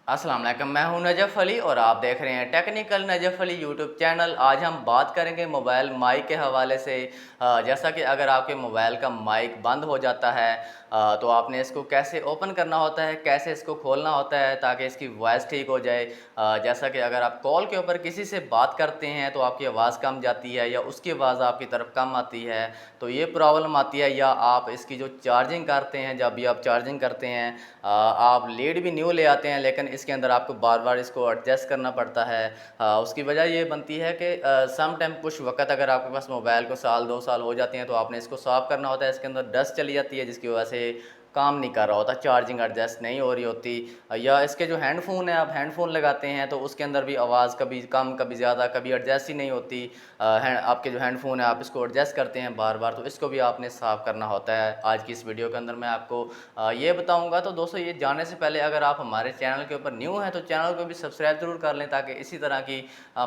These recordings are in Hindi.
अस्सलाम वालेकुम, मैं हूं नजफ़ अली और आप देख रहे हैं technical Najaf Ali YouTube channel. आज हम बात करेंगे मोबाइल माइक के हवाले से। जैसा कि अगर आपके मोबाइल का माइक बंद हो जाता है तो आपने इसको कैसे ओपन करना होता है, कैसे इसको खोलना होता है ताकि इसकी वॉइस ठीक हो जाए। जैसा कि अगर आप कॉल के ऊपर किसी से बात करते हैं तो आपकी आवाज़ कम जाती है या उसकी आवाज़ आपकी तरफ कम आती है, तो ये प्रॉब्लम आती है। या आप इसकी जो चार्जिंग करते हैं, जब भी आप चार्जिंग करते हैं आप लीड भी न्यू ले आते हैं, लेकिन इसके अंदर आपको बार बार इसको एडजस्ट करना पड़ता है। उसकी वजह ये बनती है कि सम टाइम कुछ वक्त अगर आपके पास मोबाइल को साल 2 साल हो जाते हैं तो आपने इसको साफ़ करना होता है। इसके अंदर डस्ट चली जाती है जिसकी वजह से काम नहीं कर रहा होता, चार्जिंग एडजस्ट नहीं हो रही होती। या इसके जो हैंडफोन है, आप हैंडफोन लगाते हैं तो उसके अंदर भी आवाज़ कभी कम कभी ज़्यादा, कभी एडजस्ट ही नहीं होती। आपके जो हैंडफोन है आप इसको एडजस्ट करते हैं बार बार, तो इसको भी आपने साफ़ करना होता है। आज की इस वीडियो के अंदर मैं आपको ये बताऊंगा। तो दोस्तों, ये जानने से पहले अगर आप हमारे चैनल के ऊपर न्यू हैं तो चैनल को भी सब्सक्राइब ज़रूर कर लें, ताकि इसी तरह की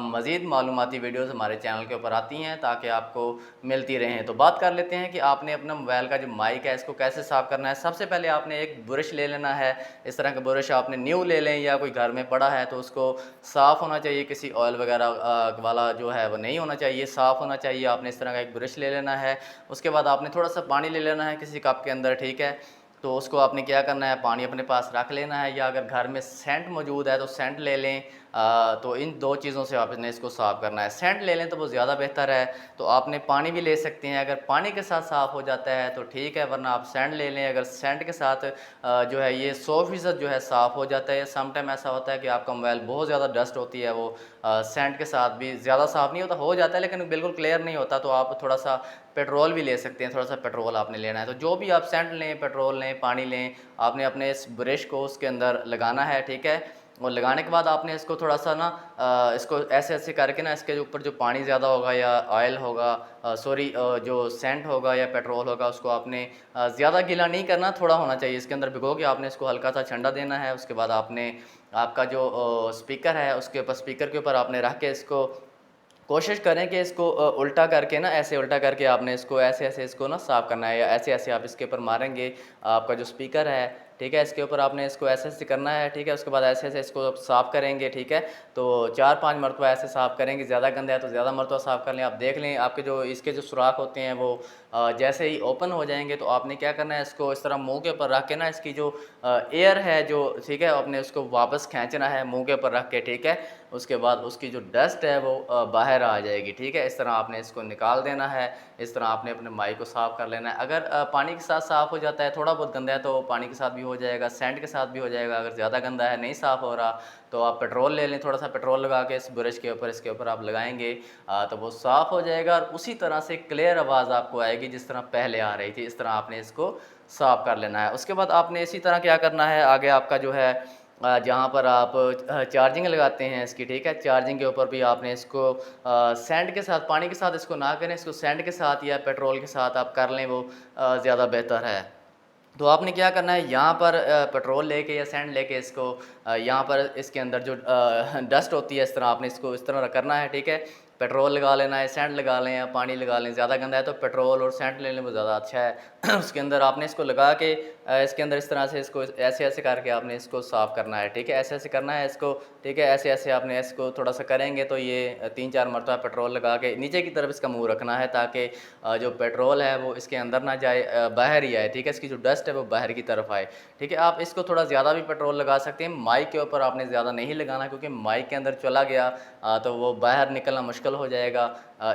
मज़ीद मालूमाती वीडियोस हमारे चैनल के ऊपर आती हैं ताकि आपको मिलती रहें। तो बात कर लेते हैं कि आपने अपना मोबाइल का जो माइक है इसको कैसे साफ़ करना है। सबसे पहले आपने एक ब्रश ले लेना है। इस तरह का ब्रश आपने न्यू ले लें या कोई घर में पड़ा है तो उसको साफ़ होना चाहिए, किसी ऑयल वगैरह वाला जो है वो नहीं होना चाहिए, साफ़ होना चाहिए। आपने इस तरह का एक ब्रश ले लेना है। उसके बाद आपने थोड़ा सा पानी ले लेना है किसी कप के अंदर, ठीक है। तो उसको आपने क्या करना है, पानी अपने पास रख लेना है, या अगर घर में सेंट मौजूद है तो सेंट ले लें। तो इन दो चीज़ों से आपने इसको साफ़ करना है। सेंट ले लें तो वो ज़्यादा बेहतर है। तो आपने पानी भी ले सकते हैं, अगर पानी के साथ साफ़ हो जाता है तो ठीक है, वरना आप सेंट ले लें। अगर सेंट के साथ जो है ये 100% जो है साफ़ हो जाता है। सम टाइम ऐसा होता है कि आपका मोबाइल बहुत ज़्यादा डस्ट होती है, वो सेंट के साथ भी ज़्यादा साफ़ नहीं होता, हो जाता है लेकिन बिल्कुल क्लियर नहीं होता। तो आप थोड़ा सा पेट्रोल भी ले सकते हैं, थोड़ा सा पेट्रोल आपने लेना है। तो जो भी आप सेंट लें, पेट्रोल लें, पानी लें, आपने अपने इस ब्रश को उसके अंदर लगाना है, ठीक है। और लगाने के बाद आपने इसको थोड़ा सा ना इसको ऐसे ऐसे करके ना इसके ऊपर जो पानी ज़्यादा होगा या ऑयल होगा, सॉरी जो सेंट होगा या पेट्रोल होगा, उसको आपने ज़्यादा गीला नहीं करना, थोड़ा होना चाहिए इसके अंदर भिगो के आपने इसको हल्का सा ठंडा देना है। उसके बाद आपने आपका जो स्पीकर है उसके ऊपर, स्पीकर के ऊपर आपने रख के इसको कोशिश करें कि इसको उल्टा करके ना, ऐसे उल्टा करके आपने इसको ऐसे ऐसे इसको ना साफ़ करना है, या ऐसे ऐसे आप इसके ऊपर मारेंगे आपका जो स्पीकर है, ठीक है। इसके ऊपर आपने इसको ऐसे ऐसे करना है, ठीक है। उसके बाद ऐसे ऐसे इसको साफ़ करेंगे, ठीक है। तो 4-5 मरतबा ऐसे साफ़ करेंगे। ज़्यादा गंदा है तो ज़्यादा मरतबा साफ़ कर लें। आप देख लें आपके जो इसके जो सुराख होते हैं वो जैसे ही ओपन हो जाएंगे तो आपने क्या करना है, इसको इस तरह मुंह के ऊपर रख के ना, इसकी जो एयर है जो, ठीक है, आपने उसको वापस खींचना है मुंह के ऊपर रख के, ठीक है। उसके बाद उसकी जो डस्ट है वो बाहर आ जाएगी, ठीक है। इस तरह आपने इसको निकाल देना है। इस तरह आपने अपने माइक को साफ़ कर लेना है। अगर पानी के साथ साफ़ हो जाता है, थोड़ा बहुत गंदा है तो पानी के साथ भी हो जाएगा, सेंट के साथ भी हो जाएगा। अगर ज़्यादा गंदा है, नहीं साफ़ हो रहा, तो आप पेट्रोल ले लें, थोड़ा सा पेट्रोल लगा के इस ब्रश के ऊपर, इसके ऊपर आप लगाएंगे तो वो साफ़ हो जाएगा और उसी तरह से क्लियर आवाज़ आपको आएगी जिस तरह पहले आ रही थी। इस तरह आपने इसको साफ़ कर लेना है। उसके बाद आपने इसी तरह क्या करना है, आगे आपका जो है जहाँ पर आप चार्जिंग लगाते हैं इसकी, ठीक है, चार्जिंग के ऊपर भी आपने इसको सैंड के साथ, पानी के साथ इसको ना करें, इसको सैंड के साथ या पेट्रोल के साथ आप कर लें, वो ज़्यादा बेहतर है। तो आपने क्या करना है, यहाँ पर पेट्रोल लेके या सैंड लेके इसको यहाँ पर इसके अंदर जो डस्ट होती है, इस तरह आपने इसको इस तरह करना है, ठीक है। पेट्रोल लगा लेना है, सैंड लगा लें या पानी लगा लें। ज़्यादा गंदा है तो पेट्रोल और सैंड ले लें, वो ज़्यादा अच्छा है। उसके अंदर आपने इसको लगा के इसके अंदर इस तरह से इसको ऐसे ऐसे करके आपने इसको साफ़ करना है, ठीक है। ऐसे ऐसे करना है इसको, ठीक है। ऐसे ऐसे आपने इसको थोड़ा सा करेंगे तो ये 3-4 मरतबा पेट्रोल लगा के नीचे की तरफ इसका मुँह रखना है, ताकि जो पेट्रोल है वो इसके अंदर ना जाए, बाहर ही आए, ठीक है। इसकी जो डस्ट है वो बाहर की तरफ आए, ठीक है। आप इसको थोड़ा ज़्यादा भी पेट्रोल लगा सकते हैं। माइक के ऊपर आपने ज़्यादा नहीं लगाना, क्योंकि माइक के अंदर चला गया तो वो बाहर निकलना मुश्किल हो जाएगा।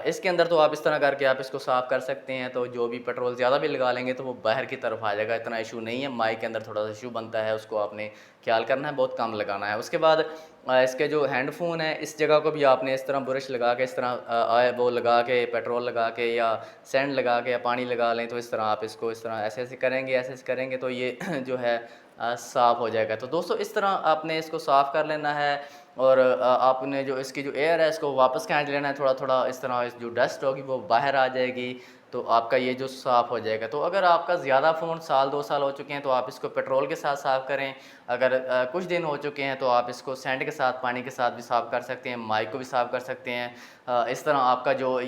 इसके अंदर तो आप इस तरह करके आप इसको साफ़ कर सकते हैं। तो जो भी पेट्रोल ज़्यादा भी लगा लेंगे तो वो बाहर की तरफ आ जाएगा, इतना इशू नहीं है। माइक के अंदर थोड़ा सा इशू बनता है, उसको आपने ख्याल करना है, बहुत कम लगाना है। उसके बाद इसके जो हैंडफोन है इस जगह को भी आपने इस तरह ब्रश लगा के, इस तरह वो लगा के, पेट्रोल लगा के या सैंड लगा के या पानी लगा लें, तो इस तरह आप इसको इस तरह ऐसे ऐसे करेंगे, ऐसे ऐसे करेंगे तो ये जो है साफ़ हो जाएगा। तो दोस्तों, इस तरह आपने इसको साफ़ कर लेना है। और आपने जो इसकी जो एयर है इसको वापस खींच लेना है थोड़ा थोड़ा, इस तरह इस जो डस्ट होगी वो बाहर आ जाएगी। तो आपका ये जो साफ़ हो जाएगा। तो अगर आपका ज़्यादा फ़ोन साल 2 साल हो चुके हैं तो आप इसको पेट्रोल के साथ साफ़ करें। अगर कुछ दिन हो चुके हैं तो आप इसको सैंड के साथ, पानी के साथ भी साफ़ कर सकते हैं, माइक को भी साफ़ कर सकते हैं। इस तरह आपका जो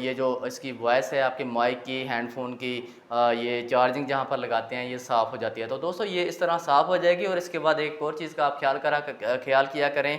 इसकी वॉइस है आपके माइक की, हैंडफ़ोन की, ये चार्जिंग जहाँ पर लगाते हैं ये साफ़ हो जाती है। तो दोस्तों ये इस तरह साफ़ हो जाएगी। और इसके बाद एक और चीज़ का आप ख़्याल किया करें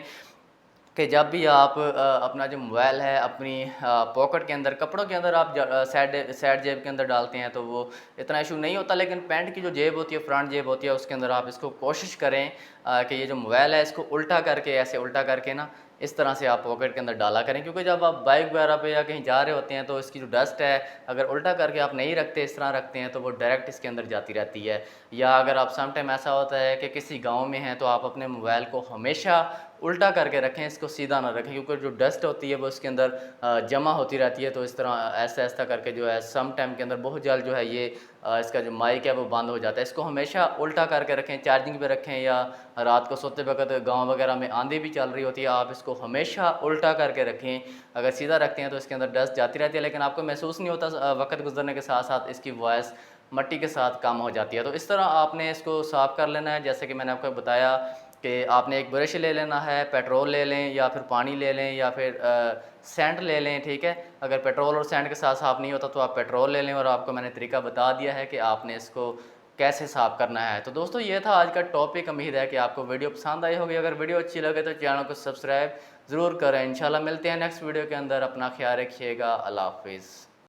कि जब भी आप अपना जो मोबाइल है अपनी पॉकेट के अंदर, कपड़ों के अंदर आप साइड साइड जेब के अंदर डालते हैं तो वो इतना इशू नहीं होता, लेकिन पैंट की जो जेब होती है, फ्रंट जेब होती है, उसके अंदर आप इसको कोशिश करें कि ये जो मोबाइल है इसको उल्टा करके, ऐसे उल्टा करके ना इस तरह से आप पॉकेट के अंदर डाला करें। क्योंकि जब आप बाइक वगैरह पे या कहीं जा रहे होते हैं तो इसकी जो डस्ट है, अगर उल्टा करके आप नहीं रखते, इस तरह रखते हैं, तो वो डायरेक्ट इसके अंदर जाती रहती है। या अगर आप सम टाइम ऐसा होता है कि किसी गाँव में हैं तो आप अपने मोबाइल को हमेशा उल्टा करके रखें, इसको सीधा ना रखें, क्योंकि जो डस्ट होती है वो इसके अंदर जमा होती रहती है। तो इस तरह ऐसा-ऐसा करके जो है सम टाइम के अंदर बहुत जल्द जो है ये इसका जो माइक है वो बंद हो जाता है। इसको हमेशा उल्टा करके रखें, चार्जिंग पे रखें, या रात को सोते वक़्त गाँव वगैरह में आंधी भी चल रही होती है, आप इसको हमेशा उल्टा करके रखें। अगर सीधा रखते हैं तो इसके अंदर डस्ट जाती रहती है, लेकिन आपको महसूस नहीं होता। वक़्त गुज़रने के साथ-साथ इसकी वॉइस मट्टी के साथ कम हो जाती है। तो इस तरह आपने इसको साफ़ कर लेना है। जैसे कि मैंने आपको बताया कि आपने एक ब्रश ले लेना है, पेट्रोल ले लें या फिर पानी ले लें या फिर सैंड ले लें, ठीक है। अगर पेट्रोल और सैंड के साथ साफ़ नहीं होता तो आप पेट्रोल ले लें, और आपको मैंने तरीका बता दिया है कि आपने इसको कैसे साफ़ करना है। तो दोस्तों ये था आज का टॉपिक। उम्मीद है कि आपको वीडियो पसंद आई होगी। अगर वीडियो अच्छी लगे तो चैनल को सब्सक्राइब ज़रूर करें। इंशाल्लाह मिलते हैं नेक्स्ट वीडियो के अंदर। अपना ख्याल रखिएगा। अल्लाह हाफ़िज़।